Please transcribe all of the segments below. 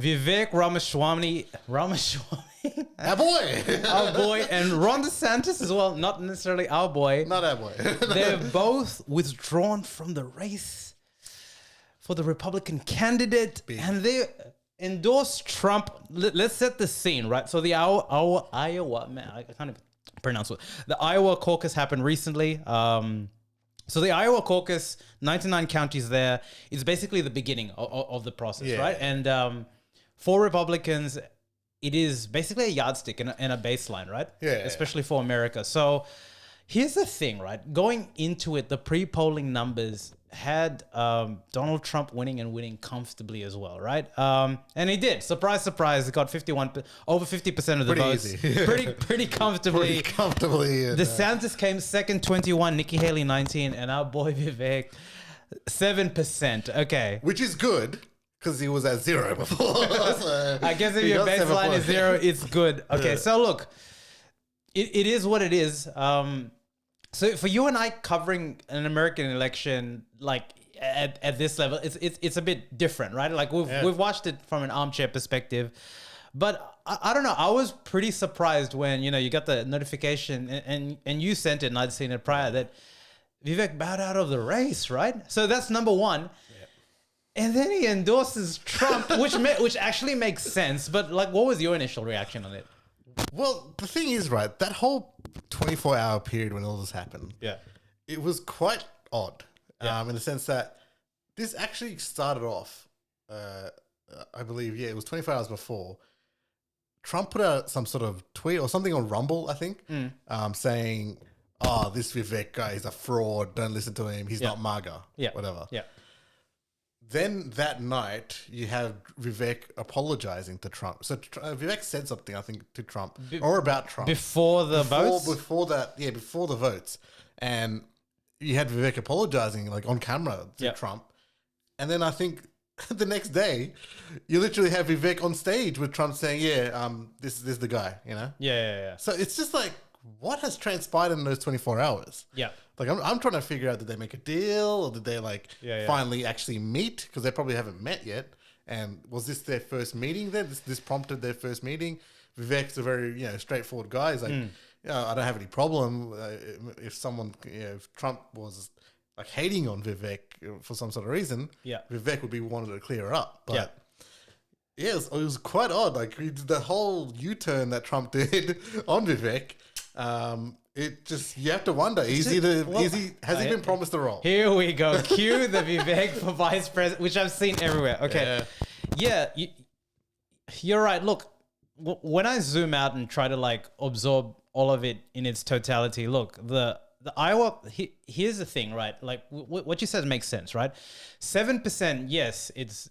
Vivek Ramaswamy, Our boy. our boy, and Ron DeSantis as well, not necessarily our boy. Not our boy. They're both withdrawn from the race for the Republican candidate, and they endorsed Trump. Let's set the scene, right? So the Iowa, man, I can't even pronounce it. The Iowa caucus happened recently. So the Iowa caucus, 99 counties there, is basically the beginning of the process, right? And for Republicans, it is basically a yardstick and a baseline, right? Yeah. Especially for America. So here's the thing, right? Going into it, the pre-polling numbers had Donald Trump winning comfortably as well, right? And he did. Surprise, surprise. He got over 50% of the votes. pretty comfortably. Pretty comfortably. DeSantis came second, 21. Nikki Haley, 19. And our boy Vivek, 7%. Okay. Which is good. Because he was at 0 before. So I guess if your baseline is 0, it's good. Okay, so look, it is what it is. So for you and I covering an American election, like at this level, it's a bit different, right? Like we've watched it from an armchair perspective, but I don't know. I was pretty surprised when you got the notification and you sent it, and I'd seen it prior that Vivek bowed out of the race, right? So that's number one. And then he endorses Trump, which actually makes sense. But like, what was your initial reaction on it? Well, the thing is, right, that whole 24-hour period when all this happened, it was quite odd in the sense that this actually started off, I believe, it was 24 hours before. Trump put out some sort of tweet or something on Rumble, I think, saying, "Oh, this Vivek guy is a fraud. Don't listen to him. He's not MAGA." Whatever. Yeah. Then that night, you have Vivek apologizing to Trump. So Vivek said something, I think, to Trump or about Trump before the votes. Before the votes, and you had Vivek apologizing like on camera to Trump, and then I think the next day, you literally have Vivek on stage with Trump saying, this is the guy," Yeah. So it's just like, what has transpired in those 24 hours? Yeah. Like, I'm trying to figure out, did they make a deal or did they finally actually meet? Because they probably haven't met yet. And was this their first meeting then? This prompted their first meeting? Vivek's a very, straightforward guy. He's like, I don't have any problem if someone, if Trump was like hating on Vivek for some sort of reason, Vivek would be wanting to clear up. But it was quite odd. Like the whole U-turn that Trump did on Vivek, it just, you have to wonder, has he been promised the role? Here we go. Cue the Vivek for vice president, which I've seen everywhere. Okay. You're right. Look, when I zoom out and try to like absorb all of it in its totality, look, the Iowa, here's the thing, right? Like what you said makes sense, right? 7%, yes, it's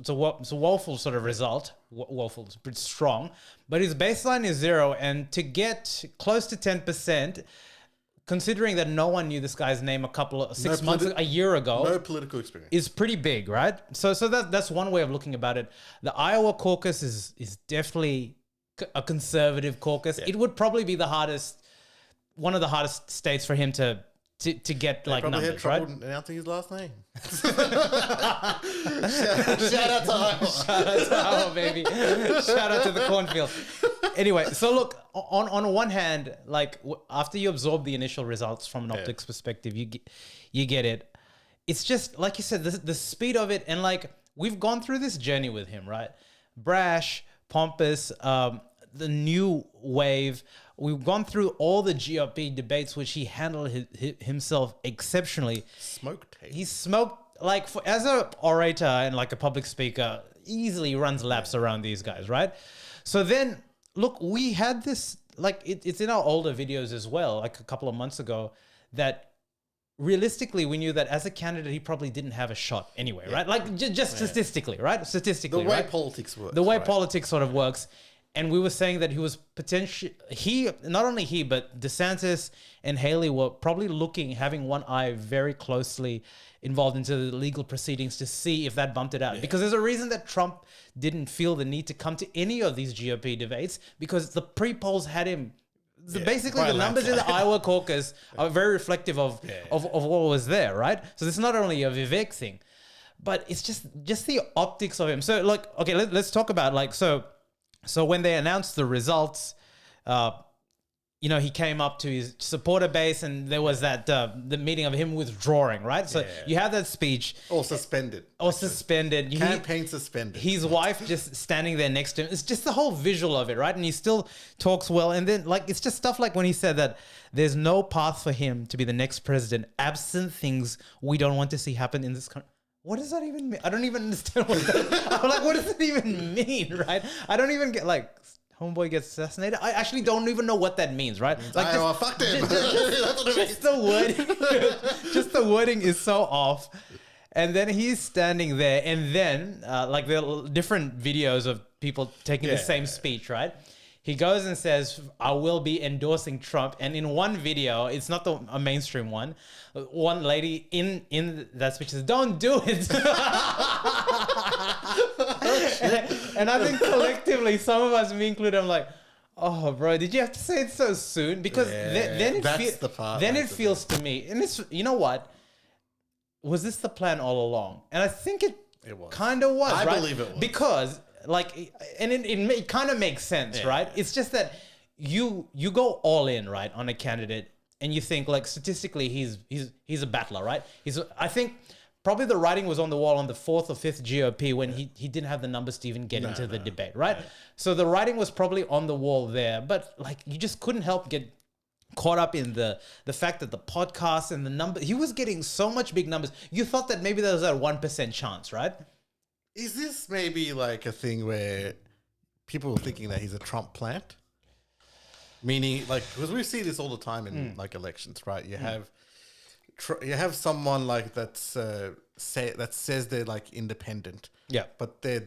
a woeful sort of result. Woeful, it's pretty strong, but his baseline is 0, and to get close to 10%, considering that no one knew this guy's name a year ago, no political experience, is pretty big, right? So that's one way of looking about it. The Iowa caucus is definitely a conservative caucus. It would probably be one of the hardest states for him to get like numbers, had trouble right? announcing his last name. Shout out to Iowa. Shout out to Iowa, baby. Shout out to the cornfield. Anyway, so look, on one hand, like after you absorb the initial results from an optics perspective, you get it. It's just like you said, the speed of it, and like we've gone through this journey with him, right? Brash, pompous, the new wave. We've gone through all the GOP debates, which he handled himself exceptionally. He smoked, like, as an orator and like a public speaker, easily runs laps around these guys, right? So then, look, we had this, like, it's in our older videos as well, like a couple of months ago, that realistically, we knew that as a candidate, he probably didn't have a shot anyway, right? Like, just statistically, right? Statistically, the way politics works. The way politics sort of works. And we were saying that he was not only he, but DeSantis and Haley were probably having one eye very closely involved into the legal proceedings to see if that bumped it out. Because there's a reason that Trump didn't feel the need to come to any of these GOP debates, because the pre-polls had him. Basically, the numbers in the Iowa caucus are very reflective of what was there, right? So this is not only a Vivek thing. but it's just the optics of him. So like, okay, let's talk about like, so when they announced the results, he came up to his supporter base, and there was that the meeting of him withdrawing, right? So you have that speech, or suspended, campaign suspended. His wife just standing there next to him. It's just the whole visual of it, right? And he still talks well. And then like it's just stuff like when he said that there's no path for him to be the next president absent things we don't want to see happen in this country. What does that even mean? I don't even understand what that. I'm like, what does it even mean, right? I don't even get like. Homeboy gets assassinated. I actually don't even know what that means, right? Like, fuck them. Just the wording, just the wording is so off. And then he's standing there, and then like there are different videos of people taking the same speech, right? He goes and says, "I will be endorsing Trump." And in one video, it's not a mainstream one. One lady in that speech says, "Don't do it." And I think collectively, some of us, me included, I'm like, "Oh, bro, did you have to say it so soon?" Because then it feels to me, and it's, you know what? Was this the plan all along? And I think it was. Kind of was. I believe it was. Because like, and it kind of makes sense, right? It's just that you go all in, right, on a candidate, and you think like statistically he's a battler, right? I think probably the writing was on the wall on the 4th or 5th GOP when he didn't have the numbers to even get into the debate, right? So the writing was probably on the wall there, but like you just couldn't help get caught up in the fact that the podcast and the number, he was getting so much big numbers. You thought that maybe there was a 1% chance, right? Is this maybe like a thing where people are thinking that he's a Trump plant? Meaning, like, because we see this all the time in like elections, right? You have someone like that says they're like independent, but they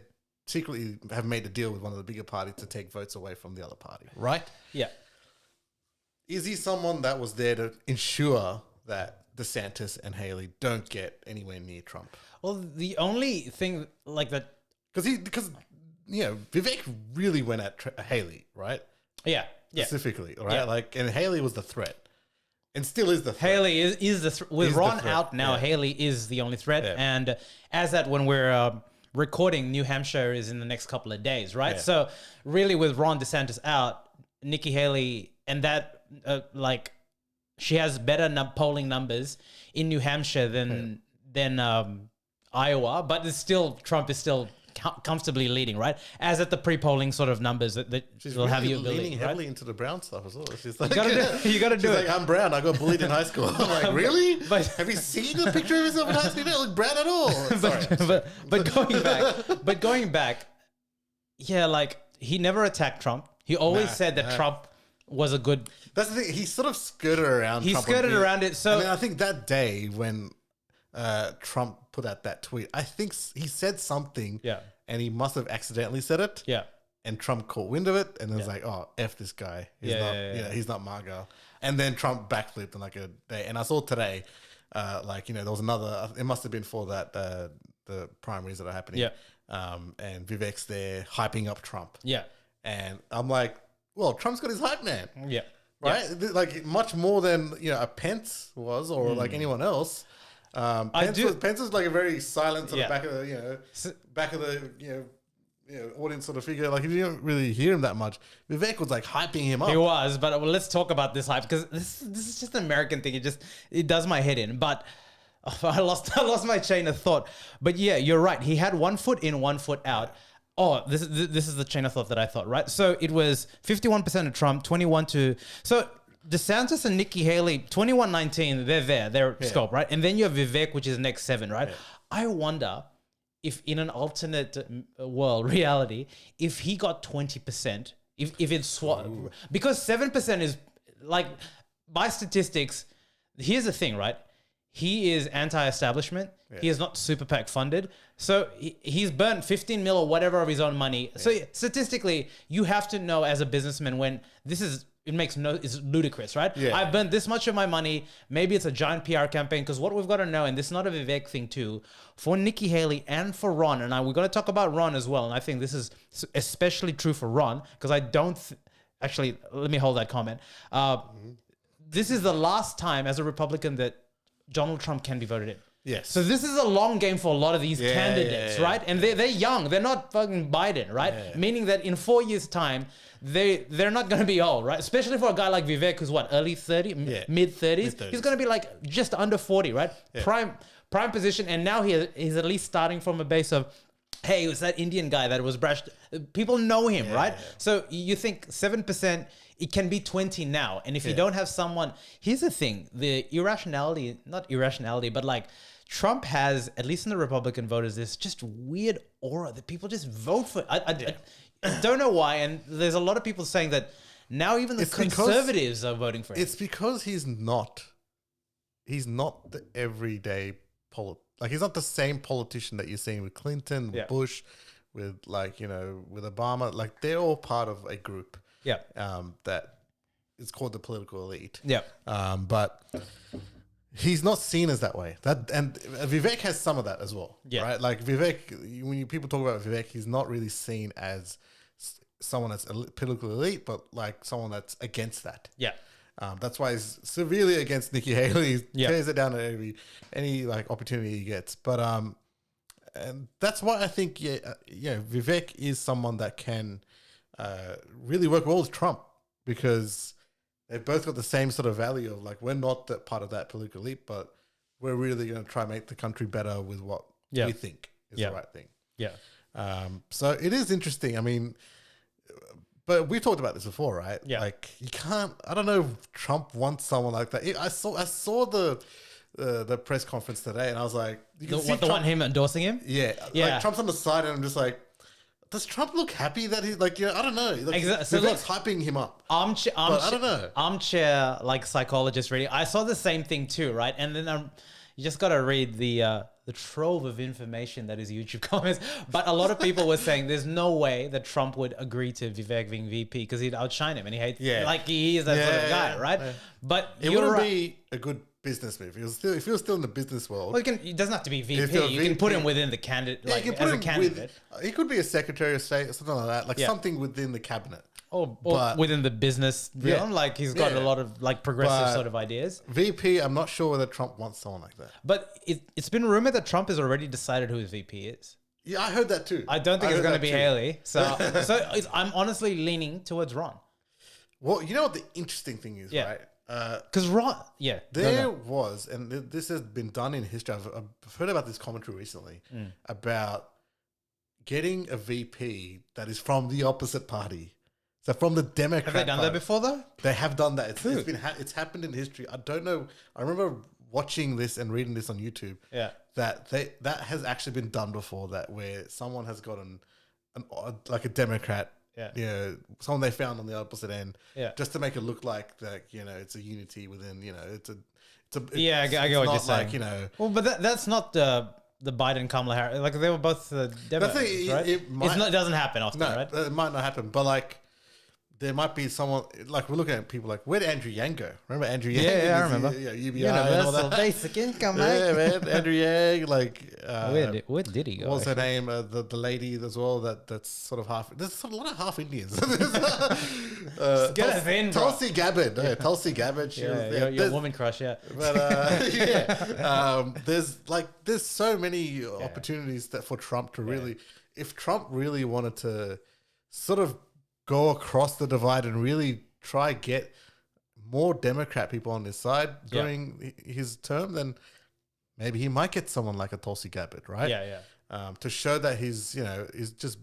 secretly have made a deal with one of the bigger parties to take votes away from the other party, right? Yeah. Is he someone that was there to ensure that DeSantis and Haley don't get anywhere near Trump? Well, the only thing like that, because Vivek really went at Haley, right? Yeah. Specifically, right? Yeah. Like, and Haley was the threat, and still is the threat. Haley is the with Ron out now. Haley is the only threat, and as that when we're recording, New Hampshire is in the next couple of days, right? Yeah. So really, with Ron DeSantis out, Nikki Haley, and that she has better polling numbers in New Hampshire than Iowa, but it's still Trump is still comfortably leading, right? As at the pre-polling sort of numbers that she's will really have you leaning heavily into the brown stuff as well. She's like, you gotta do it. Like, I'm brown. I got bullied in high school. I'm like, really? But have you seen the picture of yourself in high school? You don't look brown at all. but going back, yeah, like he never attacked Trump. He always said that Trump was a good. That's the thing. He sort of skirted around. He skirted around it. So I think that day when Trump put out that tweet, I think he said something. Yeah. And he must have accidentally said it. Yeah. And Trump caught wind of it and was like, "Oh, F this guy. He's not Margot." And then Trump backflipped in like a day. And I saw today, there was another. It must have been for that the primaries that are happening. Yeah. And Vivek's there hyping up Trump. Yeah. And I'm like, well, Trump's got his hype man. Yeah. Right? Yeah. Like much more than a Pence was or like anyone else. Pence was like a very silent sort of back of the audience sort of figure. Like you didn't really hear him that much. Vivek was like hyping him up. He was, but let's talk about this hype because this is just an American thing. It does my head in. But I lost my chain of thought. But yeah, you're right. He had 1 foot in, 1 foot out. Oh, this is the chain of thought that I thought, right? So it was 51% of Trump, 21 to... So DeSantis and Nikki Haley, 21-19, they're there. They're scope, right? And then you have Vivek, which is next 7, right? Yeah. I wonder if in an alternate world, reality, if he got 20%, if it's... Because 7% is, like, by statistics, here's the thing, right? He is anti-establishment. Yeah. He is not super PAC funded. So he's burnt 15 mil or whatever of his own money. Yeah. So statistically, you have to know as a businessman when it's ludicrous, right? Yeah. I've burnt this much of my money. Maybe it's a giant PR campaign because what we've got to know, and this is not a Vivek thing too, for Nikki Haley and for Ron, and we're going to talk about Ron as well. And I think this is especially true for Ron because I don't... Actually, let me hold that comment. This is the last time as a Republican that Donald Trump can be voted in. Yes. So this is a long game for a lot of these candidates, right? And they're young. They're not fucking Biden, right? Yeah. Meaning that in 4 years' time, they're not going to be old, right? Especially for a guy like Vivek, who's what, early 30, mid 30s. He's going to be like just under 40, right? Yeah. Prime position, and now he's at least starting from a base of, hey, it was that Indian guy that was brushed. People know him, right? Yeah. So you think 7%, it can be 20 now. And if you don't have someone, here's the thing, the not irrationality, but like Trump has, at least in the Republican voters, this just weird aura that people just vote for. I don't know why. And there's a lot of people saying that now even the conservatives are voting for him. It's because he's not the everyday like he's not the same politician that you're seeing with Clinton, with Bush, with like, with Obama. Like they're all part of a group. Yeah. That is called the political elite. Yeah. But he's not seen as that way. And Vivek has some of that as well. Yeah. Right. Like Vivek, when people talk about Vivek, he's not really seen as someone that's political elite, but like someone that's against that. Yeah. That's why he's severely against Nikki Haley. He tears it down at any like opportunity he gets. But and that's why I think Vivek is someone that can really work well with Trump, because they've both got the same sort of value of like, we're not that part of that political elite, but we're really going to try and make the country better with what we think is the right thing. Yeah. So it is interesting. I mean, but we talked about this before, right? Yeah. Like you can't. I don't know if Trump wants someone like that. I saw the press conference today, and I was like, you can see the one him endorsing him? Yeah. Like Trump's on the side, and I'm just like, does Trump look happy that he's like, I don't know. Like, Exactly. So Vivek's hyping him up. I don't know. Armchair like psychologist reading. I saw the same thing too, right? And then you just got to read the trove of information that is YouTube comments. But a lot of people were saying there's no way that Trump would agree to Vivek being VP because he'd outshine him, and he hates like he is that sort of guy, right? Yeah. But it wouldn't be a good business move. If he was still in the business world. Well, it doesn't have to be VP. You can put him within the candidate, like as a candidate. He could be a Secretary of State or something like that, like something within the cabinet. Or within the business realm, like he's got a lot of like progressive sort of ideas. VP, I'm not sure whether Trump wants someone like that. But it's been rumored that Trump has already decided who his VP is. Yeah, I heard that too. I don't think it's going to be Haley. So I'm honestly leaning towards Ron. Well, you know what the interesting thing is, right? Because Ron, there was, and this has been done in history. I've heard about this commentary recently about getting a VP that is from the opposite party. So from the Democrat Have they done that before though? They have done that. It's happened in history. I don't know. I remember watching this and reading this on YouTube. Yeah. That has actually been done before, that where someone has gotten like a Democrat, someone they found on the opposite end, just to make it look like that, it's a unity within, it's a I get what you're saying. Like, well, but that's not the Biden Kamala Harris. Like they were both Democrats, right? It doesn't happen often, right? It might not happen, but like there might be someone, like we're looking at people like, where did Andrew Yang go? Remember Andrew Yang? Yeah, I remember. UBI Universal and all that. Basic Income, mate. Yeah, man. Andrew Yang, like... where did he go? What was her name? The lady as well, that's sort of half... There's sort of a lot of half Indians. Get us in, bro. Tulsi Gabbard. Yeah, Tulsi Gabbard. Your woman crush, yeah. But there's so many opportunities that for Trump to really... If Trump really wanted to sort of go across the divide and really try get more Democrat people on his side during his term, then maybe he might get someone like a Tulsi Gabbard, right? To show that he's just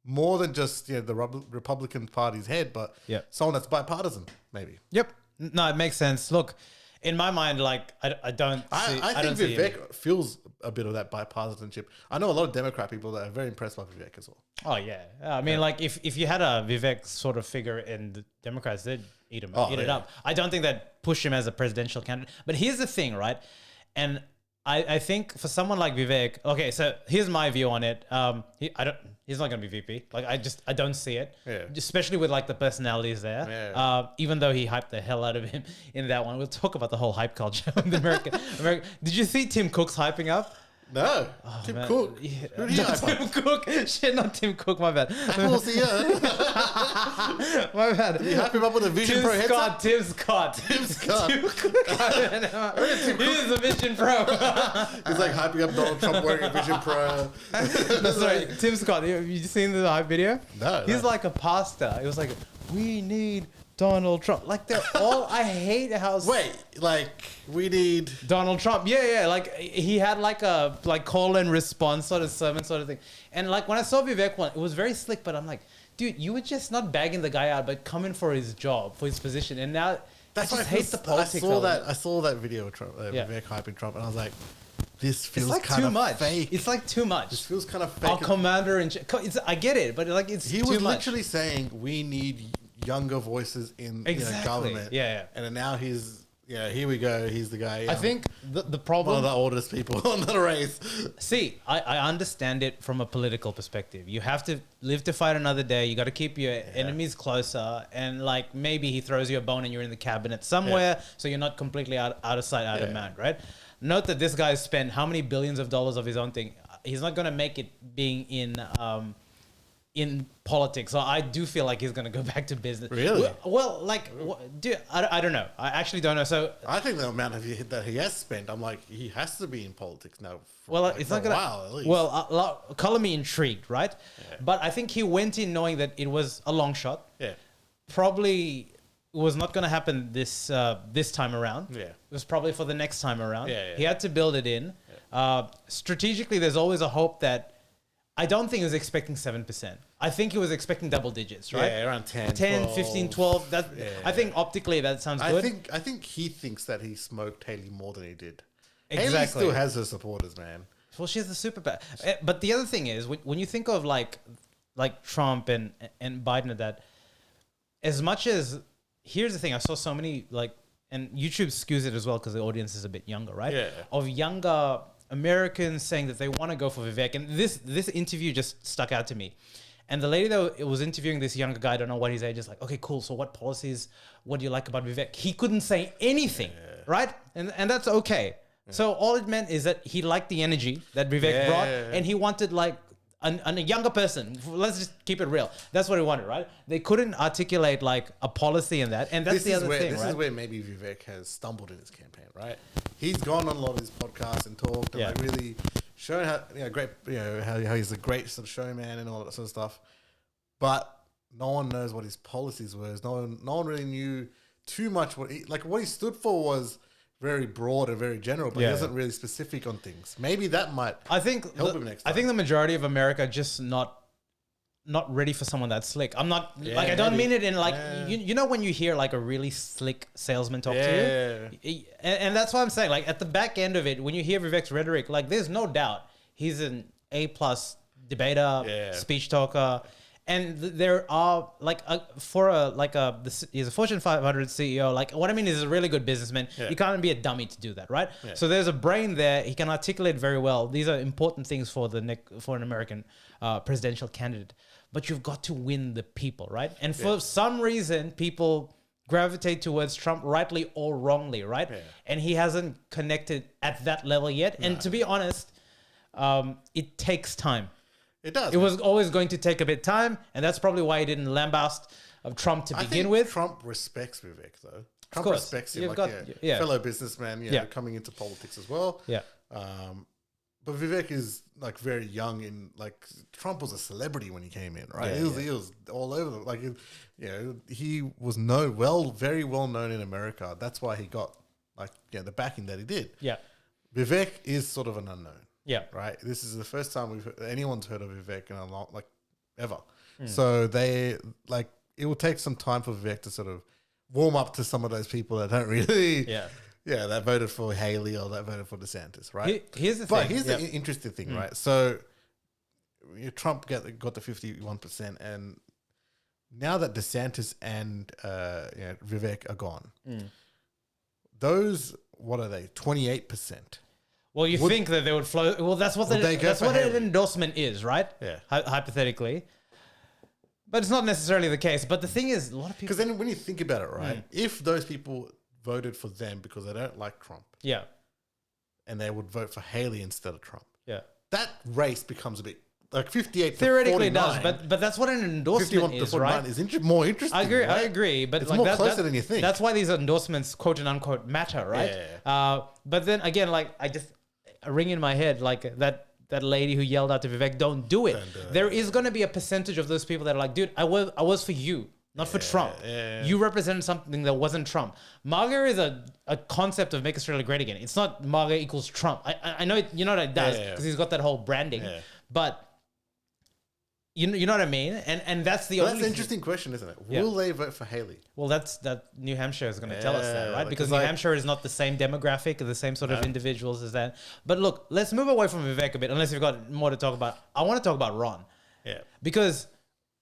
more than just the Republican Party's head, but someone that's bipartisan, maybe. Yep. No, it makes sense. Look, in my mind, like I think Vivek feels a bit of that bipartisanship. I know a lot of Democrat people that are very impressed by Vivek as well. Oh yeah, I mean, like if you had a Vivek sort of figure in the Democrats, they'd eat it up. I don't think they'd push him as a presidential candidate. But here's the thing, right? And I think for someone like Vivek, okay, so here's my view on it. He's not going to be VP. Like I don't see it. Yeah. Especially with like the personalities there. Yeah. Even though he hyped the hell out of him in that one. We'll talk about the whole hype culture in America. Did you see Tim Cook's hyping up? No, Tim Cook. Yeah. Who do you hype Tim up? Cook. Shit, not Tim Cook. My bad. Apple CEO. My bad. You hype him up with a Vision Pro headset? Tim Scott. Tim Scott. Tim Cook. He's the Vision Pro. He's like hyping up Donald Trump wearing a Vision Pro. No, sorry, Tim Scott. Have you seen the hype video? No. He's like a pastor. It was like, we need Donald Trump. Like they're all. I hate how. Wait, like we need Donald Trump. Yeah. Like he had like a call and response sort of sermon sort of thing. And like when I saw Vivek one, it was very slick. But I'm like, dude, you were just not bagging the guy out, but coming for his job, for his position. And now That's I why just hate the politics. I saw that video of Trump, Vivek hyping Trump, and I was like, this feels It's like kind too of much. fake. It's like too much. This feels kind of fake. Our commander in I get it, but like it's He too was much. literally saying we need younger voices in Exactly. government. Yeah. And then now here we go. He's the guy. I think the one problem. of the oldest people on the race. See, I understand it from a political perspective. You have to live to fight another day. You got to keep your enemies closer. And like maybe he throws you a bone and you're in the cabinet somewhere, so you're not completely out of sight, out of mind, right? Note that this guy's spent how many billions of dollars of his own thing. He's not going to make it being in politics. So I do feel like he's going to go back to business. Really? Well, like, dude, I don't know. I actually don't know. So I think the amount that he has spent, I'm like, he has to be in politics now. it's not gonna. While, at least. Well, color me intrigued, right? Yeah. But I think he went in knowing that it was a long shot. Yeah. Probably was not going to happen this time around. Yeah. It was probably for the next time around. Yeah. He had to build it in. Strategically, there's always a hope that. I don't think he was expecting 7%. I think he was expecting double digits, right? Yeah, around 10, 10, 12. 15, 12. That, I think optically that sounds good. I think he thinks that he smoked Haley more than he did. Exactly. Haley still has her supporters, man. Well, she's the super bad. But the other thing is, when you think of like Trump and Biden and that, as much as, here's the thing, I saw so many and YouTube skews it as well because the audience is a bit younger, right? Yeah. Of younger Americans saying that they want to go for Vivek. And this interview just stuck out to me. And the lady that was interviewing this younger guy, I don't know what his age is, like, okay, cool. So what policies, what do you like about Vivek? He couldn't say anything, right? And that's okay. Yeah. So all it meant is that he liked the energy that Vivek brought and he wanted like a younger person. Let's just keep it real. That's what he wanted, right? They couldn't articulate like a policy in that. And that's the other thing, This right? is where maybe Vivek has stumbled in his campaign, right? He's gone on a lot of his podcasts and talked and like really shown how great, how he's a great sort of showman and all that sort of stuff. But no one knows what his policies were. No one really knew too much what he stood for was very broad and very general, but he wasn't really specific on things. Maybe that might help him next time. I think the majority of America are just not ready for someone that's slick. I'm not I don't mean it in like you know when you hear like a really slick salesman talk to you, and that's what I'm saying. Like at the back end of it, when you hear Vivek's rhetoric, like there's no doubt he's an A+ debater, speech talker. And there are he's a Fortune 500 CEO. Like what I mean is he's a really good businessman. Yeah. You can't be a dummy to do that, right? Yeah. So there's a brain there. He can articulate very well. These are important things for an American presidential candidate. But you've got to win the people, right? And for some reason, people gravitate towards Trump, rightly or wrongly, right? Yeah. And he hasn't connected at that level yet. No. And to be honest, it takes time. It does. It was always going to take a bit of time, and that's probably why he didn't lambast of Trump to begin with. Trump respects Vivek, though. Trump respects him, fellow businessman, coming into politics as well. Yeah. But Vivek is like very young in Trump was a celebrity when he came in, right? He was all over he was very well known in America. That's why he got the backing that he did. Yeah. Vivek is sort of an unknown. Yeah. Right. This is the first time anyone's heard of Vivek in a long, ever. So they it will take some time for Vivek to sort of warm up to some of those people that don't really, that voted for Haley or that voted for DeSantis, right? Here's the thing. But here's the interesting thing, right? So Trump got the 51%, and now that DeSantis and Vivek are gone, those, what are they? 28%. Well, you think that they would flow. Well, that's what an endorsement is, right? Yeah. Hypothetically. But it's not necessarily the case. But the thing is, a lot of people... Because then when you think about it, right? If those people voted for them because they don't like Trump. Yeah. And they would vote for Haley instead of Trump. Yeah. that race becomes a bit like 58 Theoretically to 49. it does, but that's what an endorsement 51 to is, 49 right? is more interesting. I agree, but it's like more closer than you think. That's why these endorsements, quote and unquote, matter, right? But then again, like a ring in my head, like that lady who yelled out to Vivek, "Don't do it." There is going to be a percentage of those people that are like, "Dude, I was for you, not for Trump. You represented something that wasn't Trump." MAGA is a concept of make Australia great again. It's not MAGA equals Trump. I know you know what it does because he's got that whole branding, but. You know what I mean? And that's the That's an interesting question, isn't it? Will they vote for Haley? Well, that New Hampshire is going to tell us that, right? like, Because New Hampshire is not the same demographic or the same sort of individuals as that. But look, let's move away from Vivek a bit, unless you've got more to talk about. I want to talk about Ron. Yeah. Because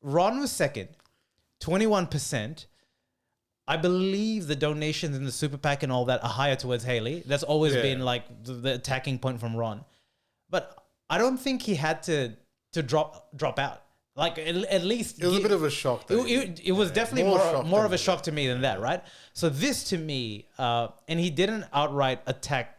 Ron was second, 21%. I believe the donations in the super PAC and all that are higher towards Haley. That's always been like the attacking point from Ron. But I don't think he had to drop out. Like at least it was a bit of a shock. It was definitely more of a shock to me than that, right? So this to me, and he didn't outright attack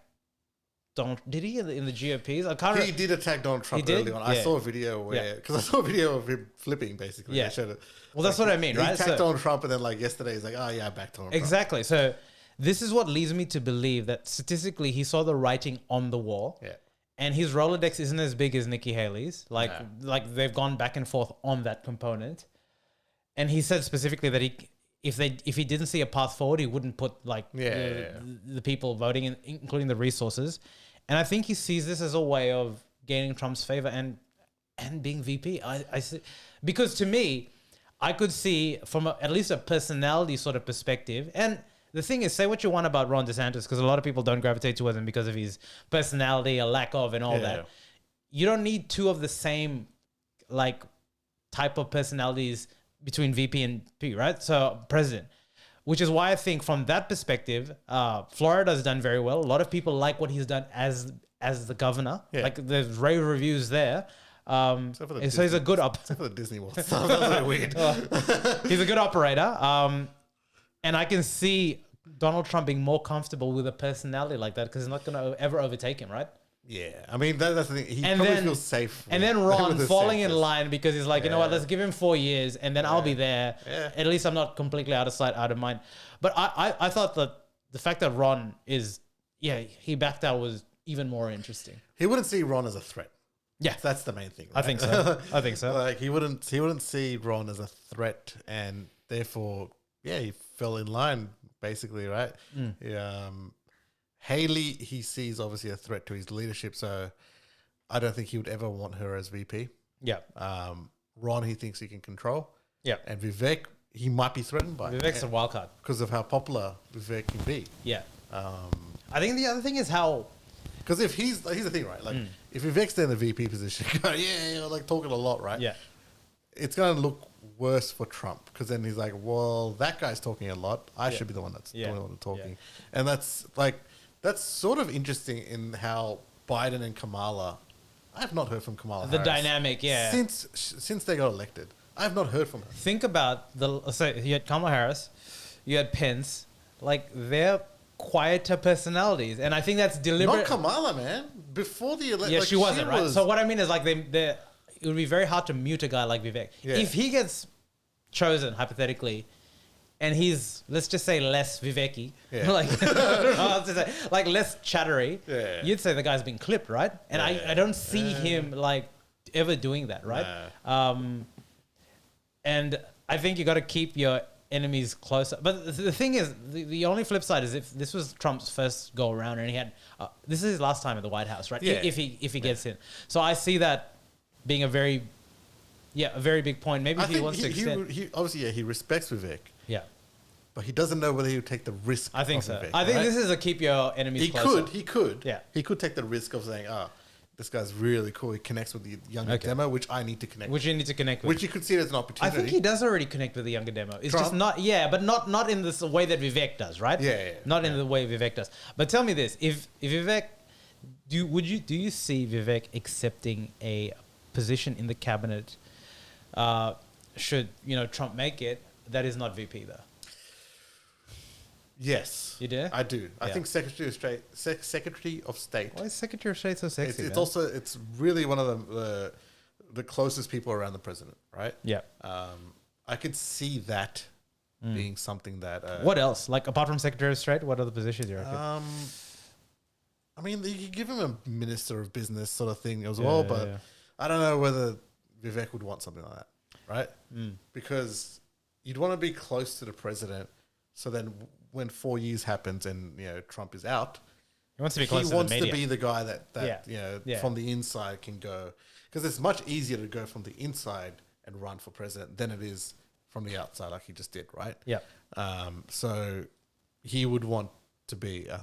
Donald. Did he in the GOPs? I can't. He did attack Donald Trump early on. I saw a video where because I saw a video of him flipping basically. Yeah. I showed it. Well, that's what I mean, right? He attacked Donald Trump, and then like yesterday, he's like, "Oh yeah, back to Donald Trump." Exactly. So this is what leads me to believe that statistically, he saw the writing on the wall. Yeah. And his Rolodex isn't as big as Nikki Haley's. Like they've gone back and forth on that component. And he said specifically that if he didn't see a path forward, he wouldn't put like the people voting, including the resources. And I think he sees this as a way of gaining Trump's favor and being VP. I see, because to me, I could see from at least a personality sort of perspective. And the thing is, say what you want about Ron DeSantis, because a lot of people don't gravitate towards him because of his personality, a lack of, and all that. You don't need two of the same like type of personalities between VP and P, right? So president, which is why I think from that perspective, Florida's done very well. A lot of people like what he's done as the governor. Like there's rave reviews there. So he's a good Except for the Disney World stuff. That was very weird. He's a good operator. And I can see Donald Trump being more comfortable with a personality like that because he's not going to ever overtake him, right? Yeah. I mean, that's the thing. He probably feels safe. And then Ron falling in line because he's like, you know what, let's give him 4 years and then I'll be there. Yeah. At least I'm not completely out of sight, out of mind. But I thought that the fact that Ron he backed out was even more interesting. He wouldn't see Ron as a threat. Yeah. That's the main thing. Right? I think so. Like he wouldn't see Ron as a threat and therefore... Yeah, he fell in line, basically, right? Haley, he sees obviously a threat to his leadership, so I don't think he would ever want her as VP. Yeah. Ron, he thinks he can control. Yeah. And Vivek, he might be threatened by Vivek's a wild card. because of how popular Vivek can be. Yeah. I think the other thing is how... Because if here's the thing, right? Like, if Vivek's there in the VP position, like talking a lot, right? Yeah. It's going to look worse for Trump because then he's like, well, that guy's talking a lot. I should be the one that's doing all the talking. And that's sort of interesting in how Biden and Kamala, I have not heard from Kamala the Harris dynamic, since they got elected. I have not heard from her. Think about so you had Kamala Harris, you had Pence, like they're quieter personalities. And I think that's deliberate. Not Kamala, man. Before the election. Yeah, like she wasn't, right? So what I mean is like it would be very hard to mute a guy like Vivek. Yeah. If he gets chosen, hypothetically, and he's, let's just say, less Vivek-y, like, I don't know how to say, like less chattery, you'd say the guy's been clipped, right? And I don't see him like ever doing that, right? And I think you got to keep your enemies closer. But the thing is, the only flip side is if this was Trump's first go around and he had, this is his last time at the White House, right? Yeah. If he gets in. So I see that being a very big point. Maybe if he wants to extend. He obviously, he respects Vivek. Yeah. But he doesn't know whether he would take the risk. I think so. Vivek, I think this is a keep your enemies closer. He could. Yeah. He could take the risk of saying, this guy's really cool. He connects with the younger demo, which I need to connect with. Which you need to connect with. Which you could see it as an opportunity. I think he does already connect with the younger demo. It's Trump? just not, but not in this way that Vivek does, right? Not in the way Vivek does. But tell me this, if Vivek, do you see Vivek accepting a position in the cabinet should Trump make it that is not VP though? Yes. You do? I do. I Yeah. think Secretary of State. Why is Secretary of State so sexy? It's really one of the closest people around the president, right? Yeah. I could see that being something that. What else? Like apart from Secretary of State, what other positions do you reckon? I mean, you could give him a Minister of Business sort of thing as well, but I don't know whether Vivek would want something like that, right? Because you'd want to be close to the president, so then when 4 years happens and Trump is out, He wants to be close to the media. He wants to be the guy that from the inside can go, because it's much easier to go from the inside and run for president than it is from the outside, like he just did, right? Yeah. So he would want to be. I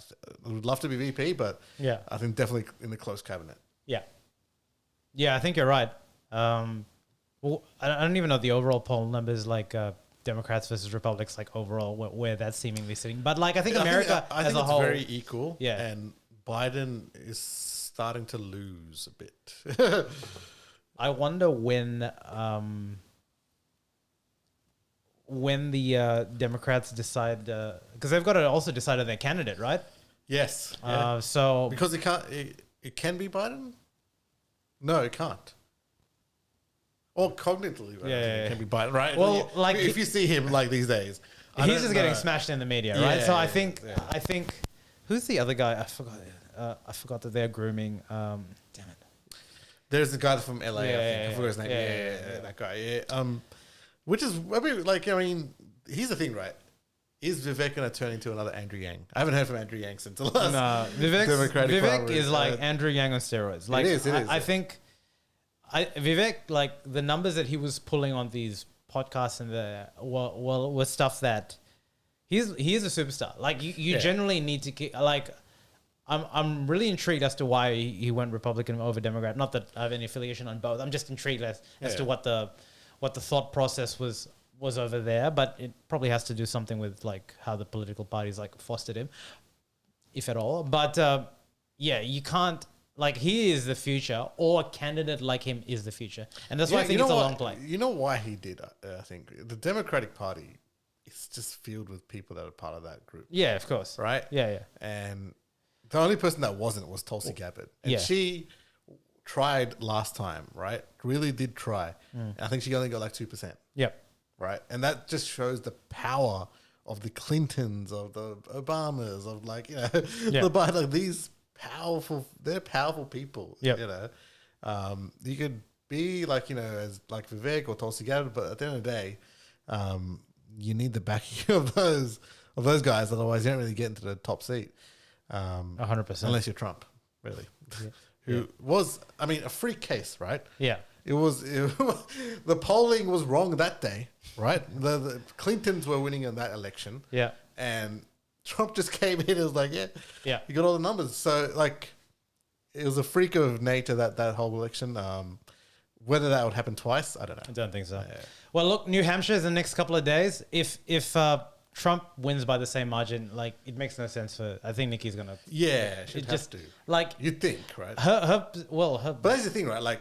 would love to be VP, but I think definitely in the close cabinet. Yeah. Yeah, I think you're right. Well, I don't even know the overall poll numbers, like Democrats versus Republicans, like overall where that's seemingly sitting. But like I think America I as think a it's whole, very equal. Yeah, and Biden is starting to lose a bit. I wonder when the Democrats decide, because they've got to also decide on their candidate, right? Yes. So because it can be Biden. No, it can't. Or cognitively, right? It can be Biden, right? Well, like if you see him like these days, he's just getting smashed in the media, right? So I think who's the other guy? I forgot that they're grooming. Damn it. There's the guy from LA. I think. I forgot his name. Yeah, that guy. Yeah. Which is, I mean, here's the thing, right? Is Vivek going to turn into another Andrew Yang? I haven't heard from Andrew Yang since the last Democratic Vivek primary. is like Andrew Yang on steroids. Like it is. I think Vivek, like the numbers that he was pulling on these podcasts and was stuff that he is a superstar. Like you generally need to like. I'm really intrigued as to why he went Republican over Democrat. Not that I have any affiliation on both. I'm just intrigued as to what the thought process was over there, but it probably has to do something with like how the political parties like fostered him, if at all. But you can't, like, he is the future, or a candidate like him is the future, and that's why I think it's a long play. You know why he did? I think the Democratic Party is just filled with people that are part of that group. Yeah, of course. Right. Yeah. And the only person that wasn't was Tulsi Gabbard, and she tried last time, right? Really did try. I think she only got like 2%. Yep. Right. And that just shows the power of the Clintons, of the Obamas, of like, the Biden, like these they're powerful people. Yep. You could be like, as like Vivek or Tulsi Gabbard, but at the end of the day, you need the backing of those guys. Otherwise you don't really get into the top seat. 100%. Unless you're Trump, really. Who was, I mean, a freak case, right? Yeah. It was the polling was wrong that day, right? The Clintons were winning in that election. Yeah. And Trump just came in and was like, yeah. You got all the numbers. So like it was a freak of nature that whole election. Whether that would happen twice, I don't know. I don't think so. Well, look, New Hampshire is the next couple of days. If Trump wins by the same margin, like it makes no sense I think Nikki's gonna. Yeah, she'd have to. Like you'd think, right? But that's the thing, right? Like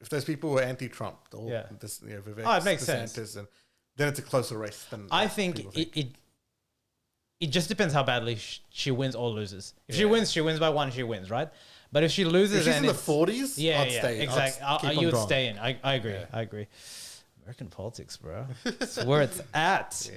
if those people were anti-Trump, Vivek, it makes sense. And then it's a closer race than I think it just depends how badly she wins or loses. If she wins by one, she wins, right? But if she loses, if she's in the 40s, I'd stay. Exactly. You would stay in. I agree. I agree. American politics, bro. That's where it's at.